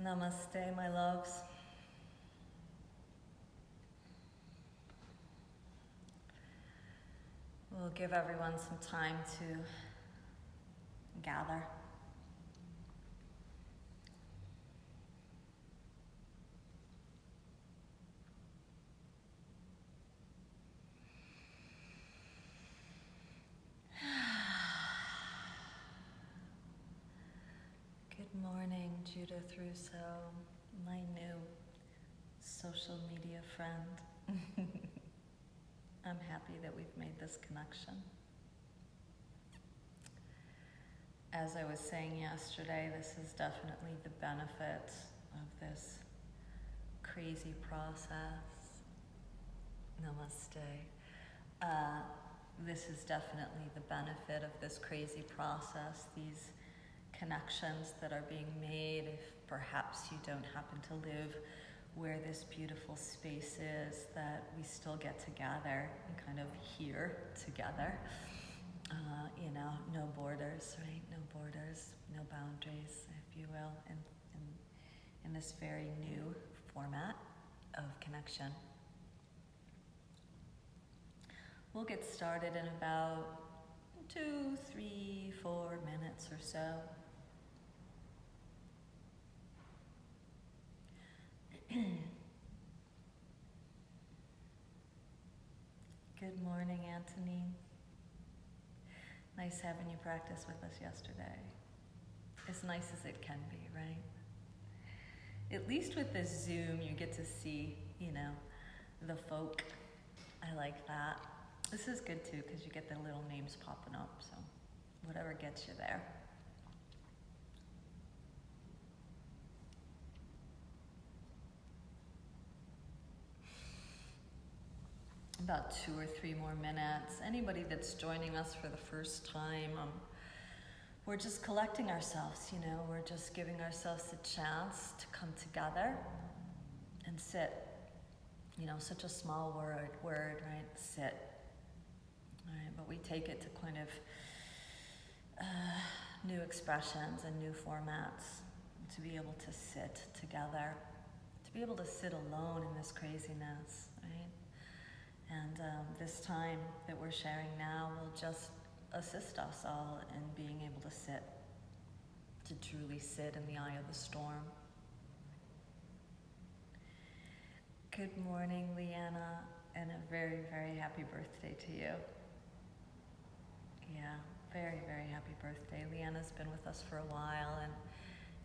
Namaste, my loves. We'll give everyone some time to gather. Good morning, Judith Russo, my new social media friend. I'm happy that we've made this connection. As I was saying yesterday, this is definitely the benefit of this crazy process. Namaste. This is definitely the benefit of this crazy process, these connections that are being made if perhaps you don't happen to live where this beautiful space is, that we still get to gather and kind of here together. No borders, right? No borders, no boundaries, if you will, in this very new format of connection. We'll get started in about 2, 3, 4 minutes or so. Good morning, Anthony. Nice having you practice with us yesterday. As nice as it can be, right? At least with this Zoom, you get to see, the folk. I like that. This is good too, because you get the little names popping up, so whatever gets you there. About 2 or 3 more minutes. Anybody that's joining us for the first time, we're just collecting ourselves, we're just giving ourselves a chance to come together and sit. Such a small word, right? Sit. All right, but we take it to kind of new expressions and new formats, to be able to sit together, to be able to sit alone in this craziness, right? And this time that we're sharing now will just assist us all in being able to sit, to truly sit in the eye of the storm. Good morning, Leanna, and a very, very happy birthday to you. Yeah, very, very happy birthday. Leanna's been with us for a while, and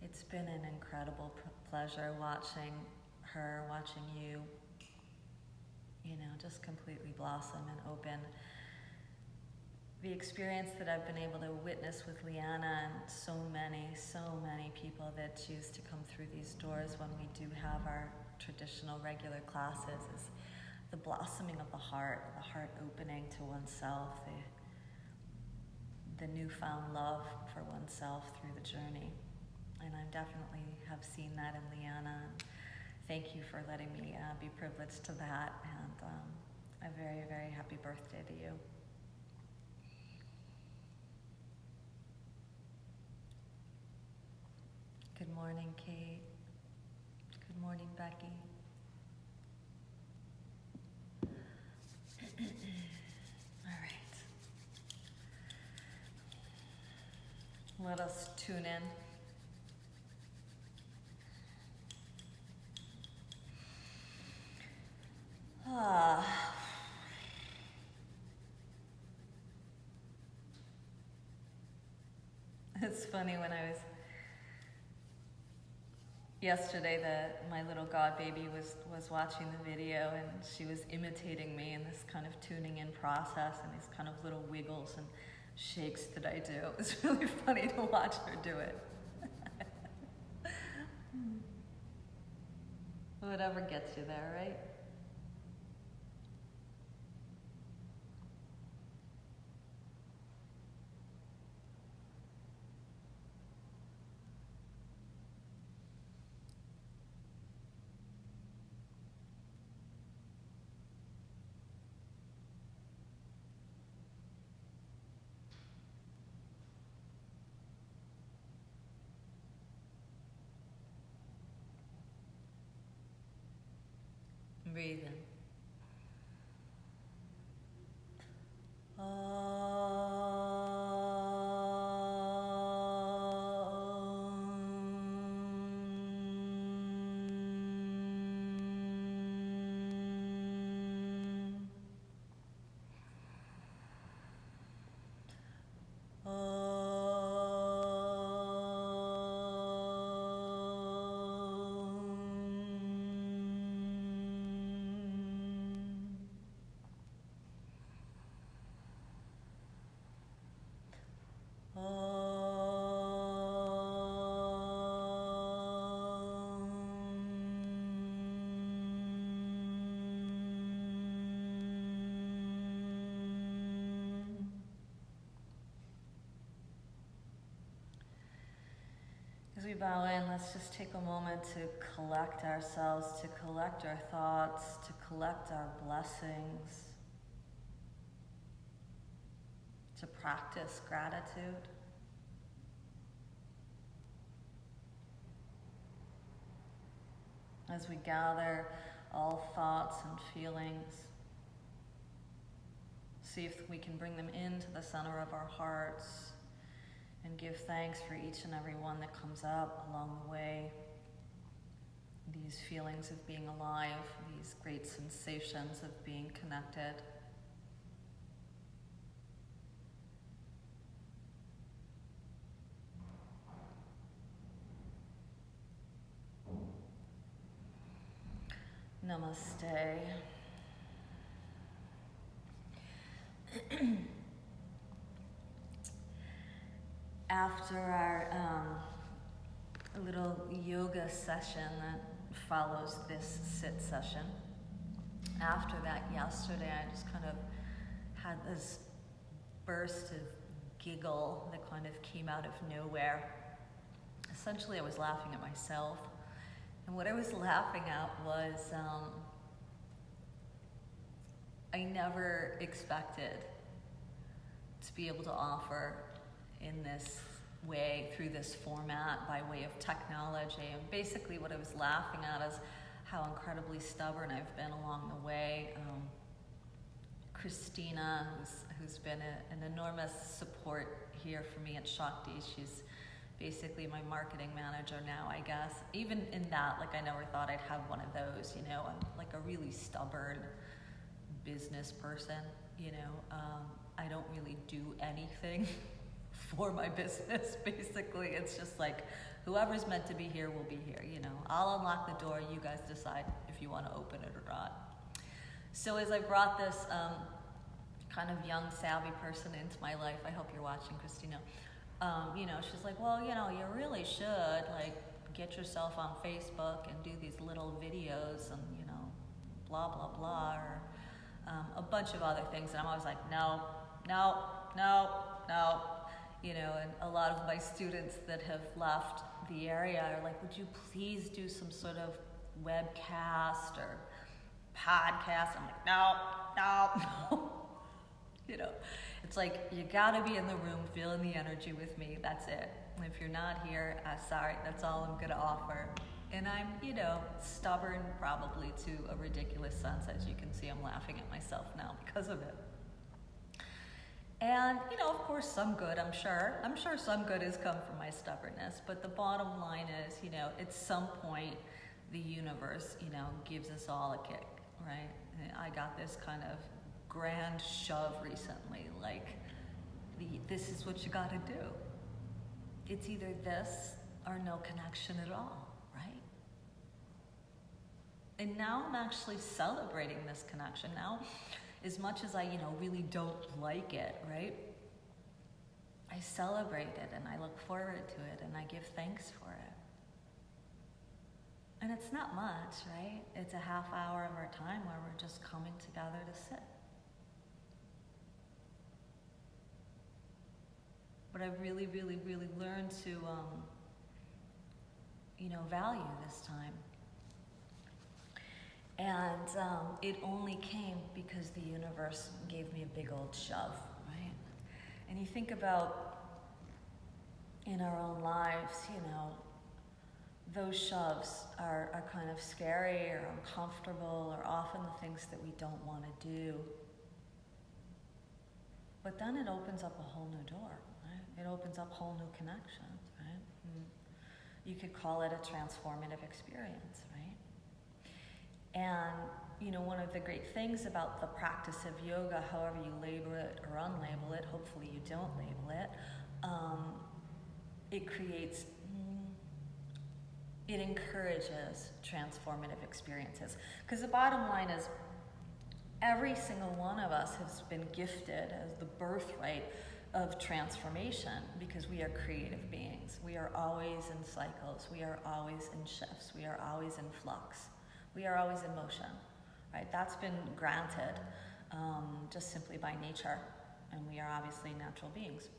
it's been an incredible pleasure watching her, watching you, just completely blossom and open. The experience that I've been able to witness with Leanna and so many people that choose to come through these doors when we do have our traditional regular classes is the blossoming of the heart opening to oneself, the newfound love for oneself through the journey. And I definitely have seen that in Leanna. Thank you for letting me be privileged to that, and a very, very happy birthday to you. Good morning, Kate. Good morning, Becky. All right. Let us tune in. It's funny, when I was yesterday, my little god baby was watching the video, and she was imitating me in this kind of tuning in process and these kind of little wiggles and shakes that I do. It was really funny to watch her do it. Whatever gets you there, right? Breathe in. As we bow in, let's just take a moment to collect ourselves, to collect our thoughts, to collect our blessings, to practice gratitude. As we gather all thoughts and feelings, see if we can bring them into the center of our hearts and give thanks for each and every one that comes up along the way. These feelings of being alive, these great sensations of being connected. Namaste. After our little yoga session that follows this sit session, after that yesterday I just kind of had this burst of giggle that kind of came out of nowhere. Essentially I was laughing at myself, and what I was laughing at was I never expected to be able to offer in this way, through this format, by way of technology. And basically what I was laughing at is how incredibly stubborn I've been along the way. Christina, who's been an enormous support here for me at Shakti, she's basically my marketing manager now, I guess. Even in that, like, I never thought I'd have one of those, you know. I'm like a really stubborn business person, you know. I don't really do anything for my business, basically. It's just like, whoever's meant to be here will be here, you know. I'll unlock the door, you guys decide if you want to open it or not. So as I brought this kind of young, savvy person into my life, I hope you're watching, Christina, you know, she's like, well, you know, you really should, like, get yourself on Facebook and do these little videos and, you know, blah, blah, blah, or a bunch of other things. And I'm always like, no, you know. And a lot of my students that have left the area are like, would you please do some sort of webcast or podcast? I'm like, no. You know, it's like, you gotta be in the room feeling the energy with me, that's it. And if you're not here, sorry, that's all I'm gonna offer. And I'm, you know, stubborn probably to a ridiculous sense. As you can see, I'm laughing at myself now because of it. And, you know, of course, some good, I'm sure some good has come from my stubbornness. But the bottom line is, you know, at some point, the universe, you know, gives us all a kick, right? And I got this kind of grand shove recently, like, this is what you gotta do. It's either this or no connection at all, right? And now I'm actually celebrating this connection. Now, as much as I, you know, really don't like it, right? I celebrate it and I look forward to it and I give thanks for it. And it's not much, right? It's a half hour of our time where we're just coming together to sit. But I've really, really, really learned to, you know, value this time. And it only came because the universe gave me a big old shove, right? And you think about in our own lives, you know, those shoves are kind of scary or uncomfortable or often the things that we don't want to do. But then it opens up a whole new door, right? It opens up whole new connections, right? You could call it a transformative experience, right? And, one of the great things about the practice of yoga, however you label it or unlabel it, hopefully you don't label it, it encourages transformative experiences. Because the bottom line is, every single one of us has been gifted as the birthright of transformation because we are creative beings. We are always in cycles. We are always in shifts. We are always in flux. We are always in motion, right? That's been granted just simply by nature, and we are obviously natural beings.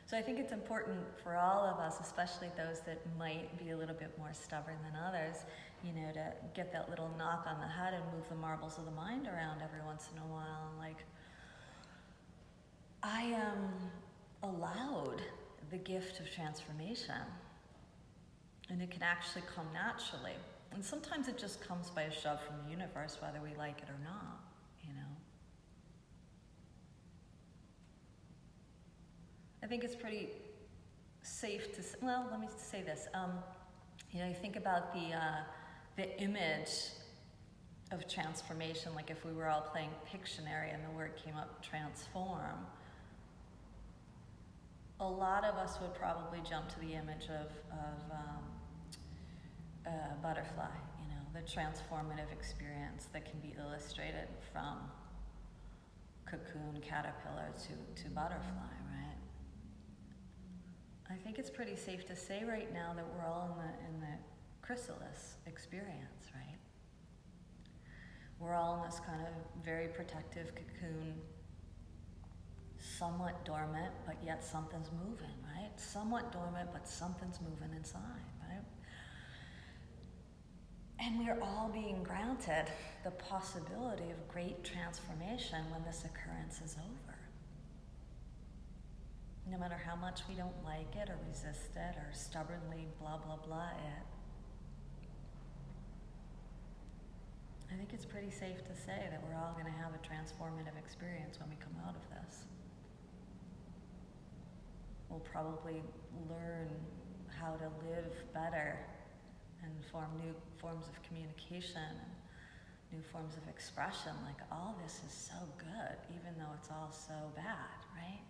So I think it's important for all of us, especially those that might be a little bit more stubborn than others, to get that little knock on the head and move the marbles of the mind around every once in a while. Like, I am allowed the gift of transformation, and it can actually come naturally. And sometimes it just comes by a shove from the universe, whether we like it or not, I think it's pretty safe to, let me say this. You think about the image of transformation, like if we were all playing Pictionary and the word came up, transform, a lot of us would probably jump to the image of a butterfly, the transformative experience that can be illustrated from cocoon, caterpillar to butterfly, right? I think it's pretty safe to say right now that we're all in the chrysalis experience, right? We're all in this kind of very protective cocoon, somewhat dormant, but yet something's moving, right? Somewhat dormant, but something's moving inside, right? And we're all being granted the possibility of great transformation when this occurrence is over. No matter how much we don't like it or resist it or stubbornly blah, blah, blah it, I think it's pretty safe to say that we're all going to have a transformative experience when we come out of this. We'll probably learn how to live better and form new forms of communication and new forms of expression. Like, all this is so good, even though it's all so bad, right?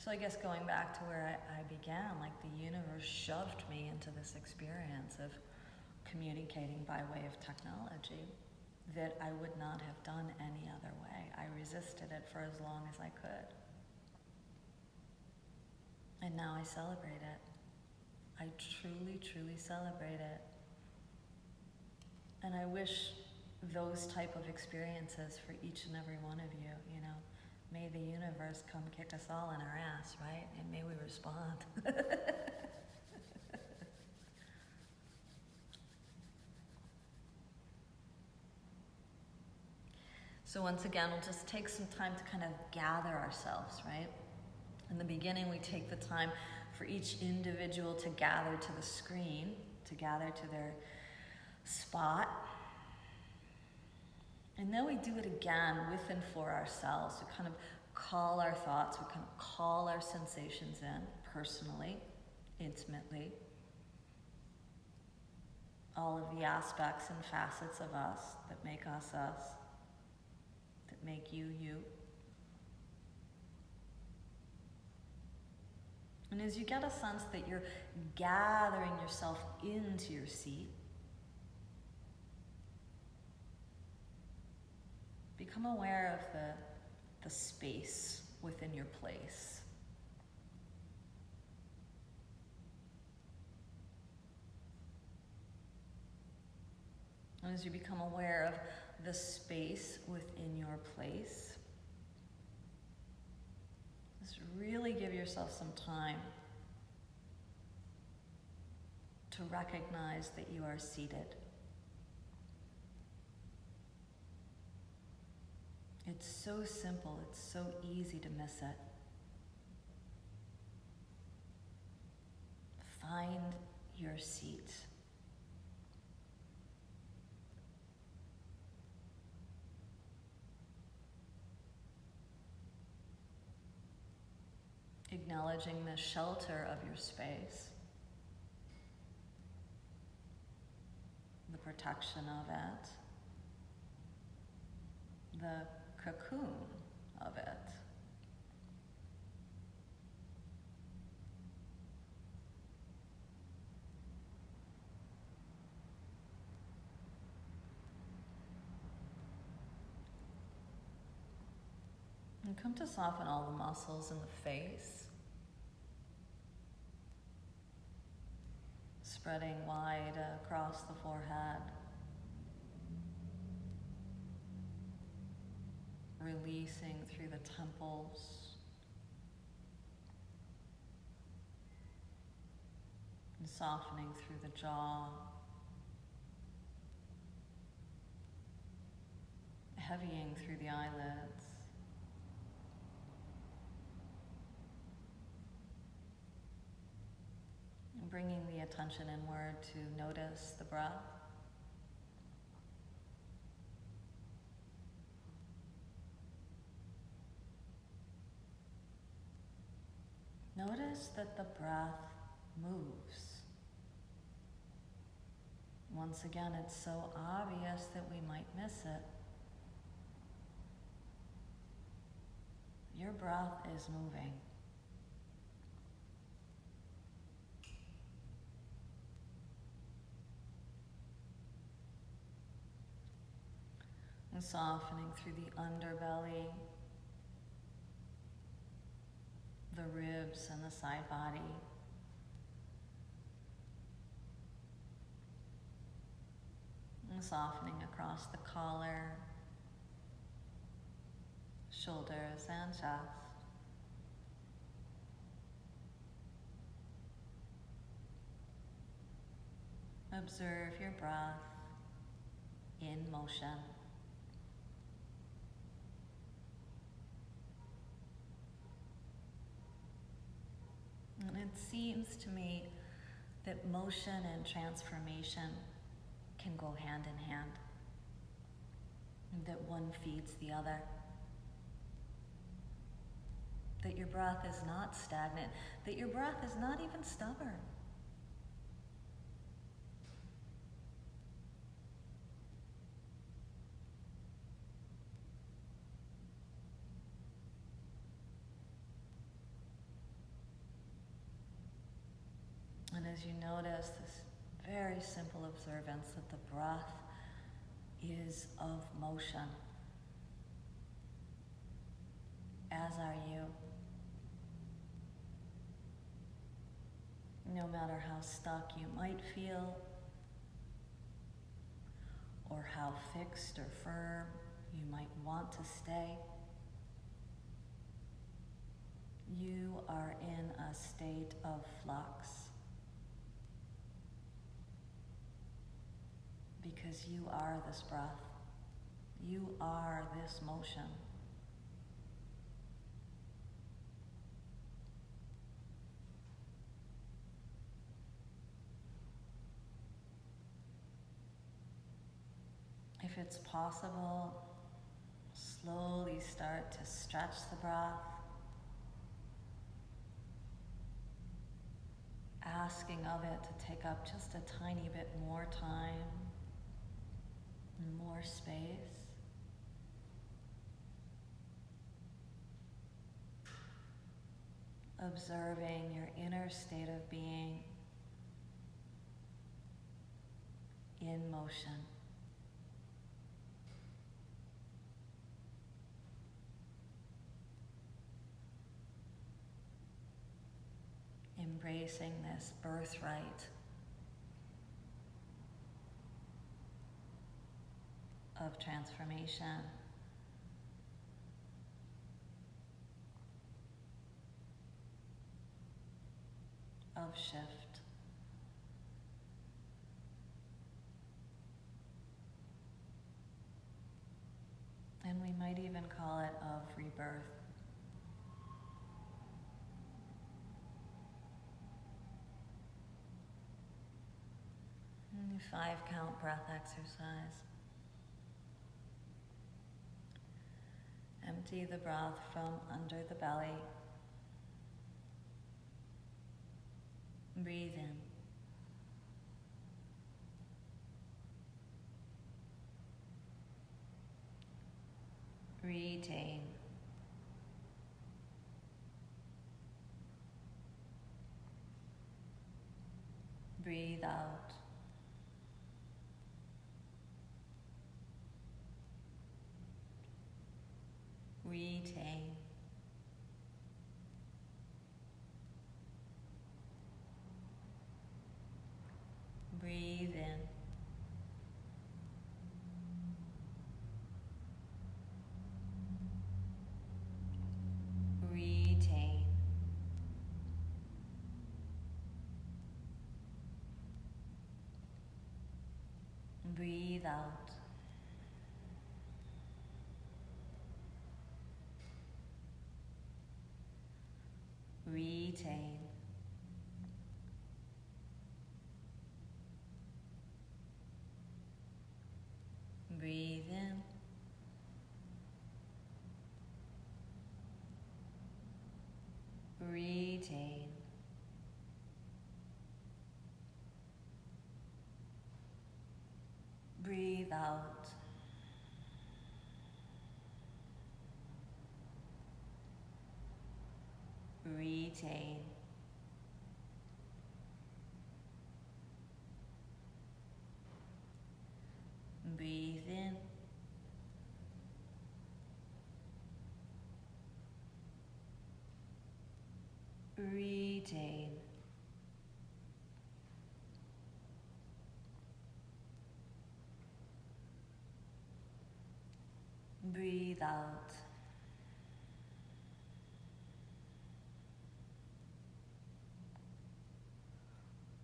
So I guess going back to where I began, like, the universe shoved me into this experience of communicating by way of technology that I would not have done any other way. I resisted it for as long as I could. And now I celebrate it. I truly, truly celebrate it. And I wish those type of experiences for each and every one of you, May the universe come kick us all in our ass, right? And may we respond. So once again, we'll just take some time to kind of gather ourselves, right? In the beginning, we take the time for each individual to gather to the screen, to gather to their spot. And then we do it again with and for ourselves. We kind of call our thoughts, we kind of call our sensations in personally, intimately. All of the aspects and facets of us that make us us, that make you you. And as you get a sense that you're gathering yourself into your seat, become aware of the space within your place. And as you become aware of the space within your place, just really give yourself some time to recognize that you are seated. It's so simple, it's so easy to miss it. find your seat. Acknowledging the shelter of your space, the protection of it, the cocoon of it. And come to soften all the muscles in the face, spreading wide across the forehead, releasing through the temples, and softening through the jaw, heavying through the eyelids. And bringing the attention inward to notice the breath. Notice that the breath moves. Once again, it's so obvious that we might miss it. Your breath is moving. And softening through the underbelly, the ribs and the side body. And softening across the collar, shoulders and chest. Observe your breath in motion. And it seems to me that motion and transformation can go hand in hand, and that one feeds the other. That your breath is not stagnant, that your breath is not even stubborn. And as you notice this very simple observance that the breath is of motion, as are you. No matter how stuck you might feel, or how fixed or firm you might want to stay, you are in a state of flux. Because you are this breath. You are this motion. If it's possible, slowly start to stretch the breath, asking of it to take up just a tiny bit more time, more space. Observing your inner state of being in motion. Embracing this birthright of transformation, of shift. And we might even call it of rebirth. 5-count breath exercise. Empty the breath from under the belly. Breathe in. Retain. Breathe out. Retain. Breathe in. Retain. Breathe out. Retain. Breathe in. Retain. Breathe out. Retain. Breathe in. Retain. Breathe out.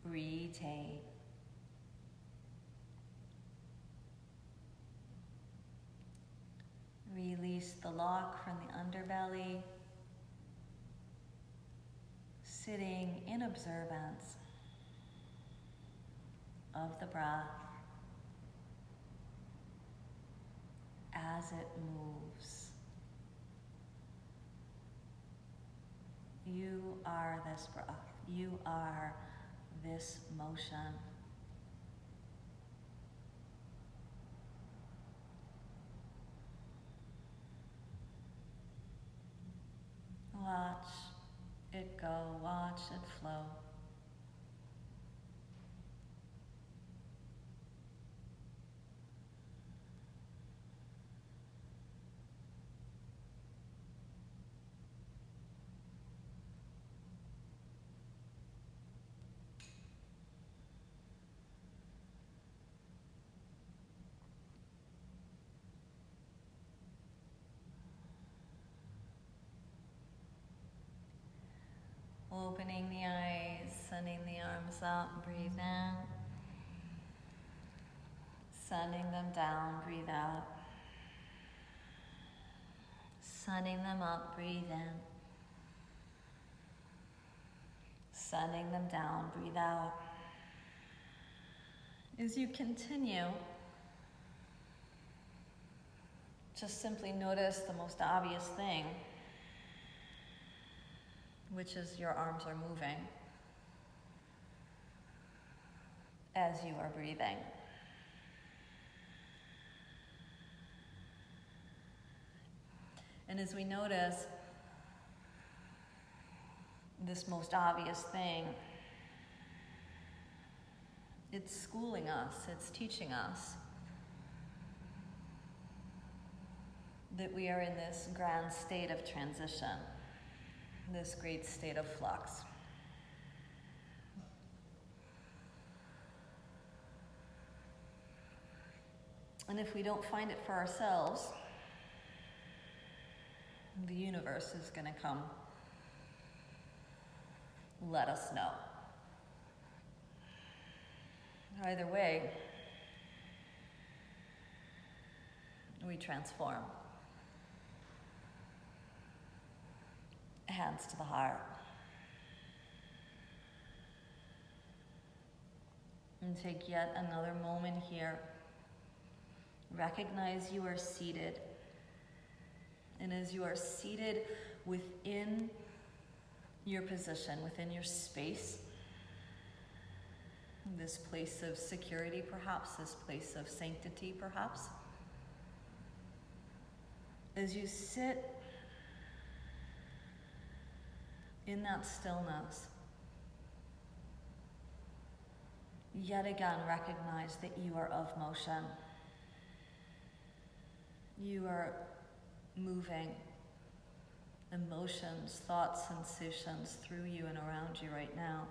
Retain. Release the lock from the underbelly, sitting in observance of the breath as it moves. You are this breath. You are this motion. Watch it go, watch it flow. Opening the eyes, sending the arms up, breathe in. Sending them down, breathe out. Sending them up, breathe in. Sending them down, breathe out. As you continue, just simply notice the most obvious thing, which is your arms are moving as you are breathing. And as we notice this most obvious thing, it's schooling us, it's teaching us that we are in this grand state of transition, this great state of flux. And if we don't find it for ourselves, the universe is going to come let us know. Either way, we transform. Hands to the heart. And take yet another moment here. Recognize you are seated. And as you are seated within your position, within your space, this place of security perhaps, this place of sanctity perhaps, as you sit in that stillness, yet again recognize that you are of motion. You are moving emotions, thoughts, sensations through you and around you right now.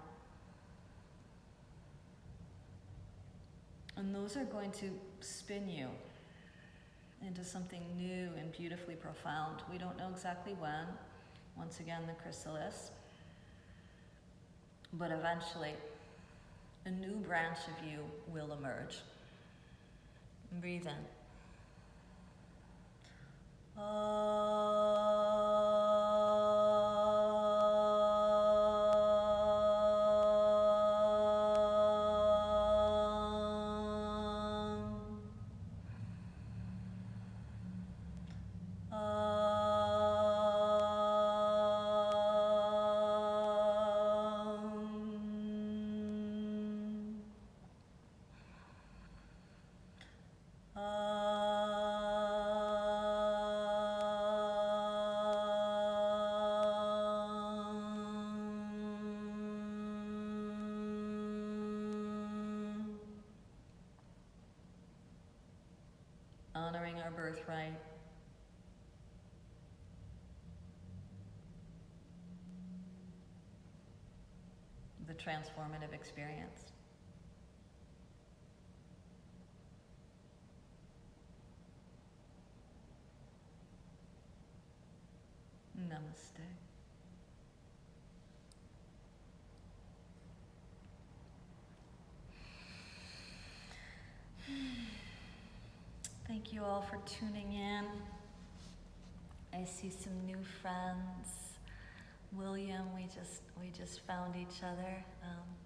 And those are going to spin you into something new and beautifully profound. We don't know exactly when. Once again, the chrysalis. But eventually, a new branch of you will emerge. Breathe in. Honoring our birthright. The transformative experience. Namaste. Thank you all for tuning in. I see some new friends. William, we just found each other.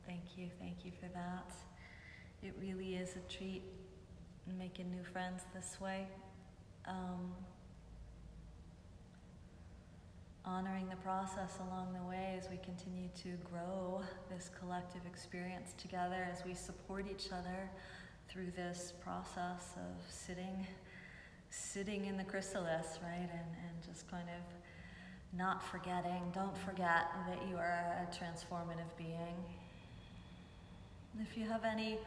Thank you for that. It really is a treat making new friends this way. Honoring the process along the way as we continue to grow this collective experience together, as we support each other through this process of sitting in the chrysalis, right? And just kind of not forgetting, don't forget that you are a transformative being. If you have any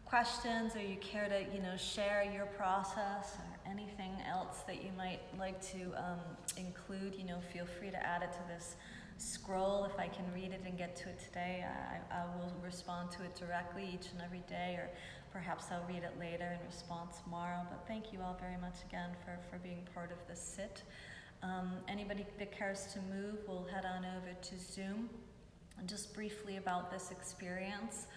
questions or you care to, share your process or anything else that you might like to include, feel free to add it to this scroll. If I can read it and get to it today, I will respond to it directly each and every day, or perhaps I'll read it later in response tomorrow. But thank you all very much again for being part of this sit. Anybody that cares to move, we'll head on over to Zoom. And just briefly about this experience.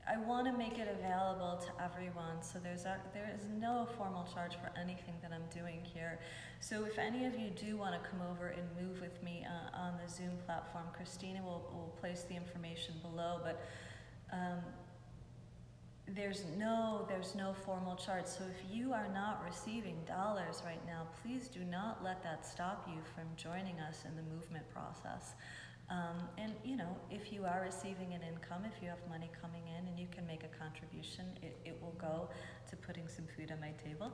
I want to make it available to everyone, so there is no formal charge for anything that I'm doing here. So if any of you do want to come over and move with me on the Zoom platform, Christina will place the information below, but there's no formal charge. So if you are not receiving dollars right now, please do not let that stop you from joining us in the movement process. And if you are receiving an income, if you have money coming in and you can make a contribution, it will go to putting some food on my table,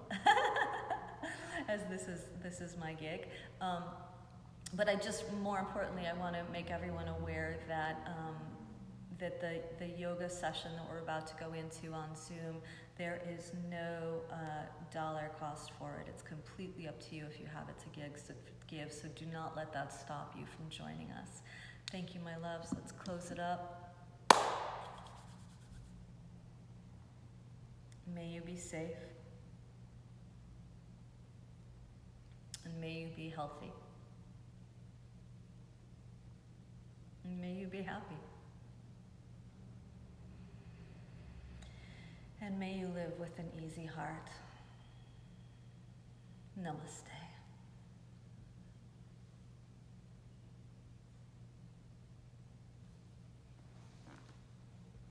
as this is my gig. But more importantly, I want to make everyone aware that that the yoga session that we're about to go into on Zoom, there is no dollar cost for it. It's completely up to you if you have it to give. So do not let that stop you from joining us. Thank you, my loves. Let's close it up. May you be safe. And may you be healthy. And may you be happy. And may you live with an easy heart. Namaste.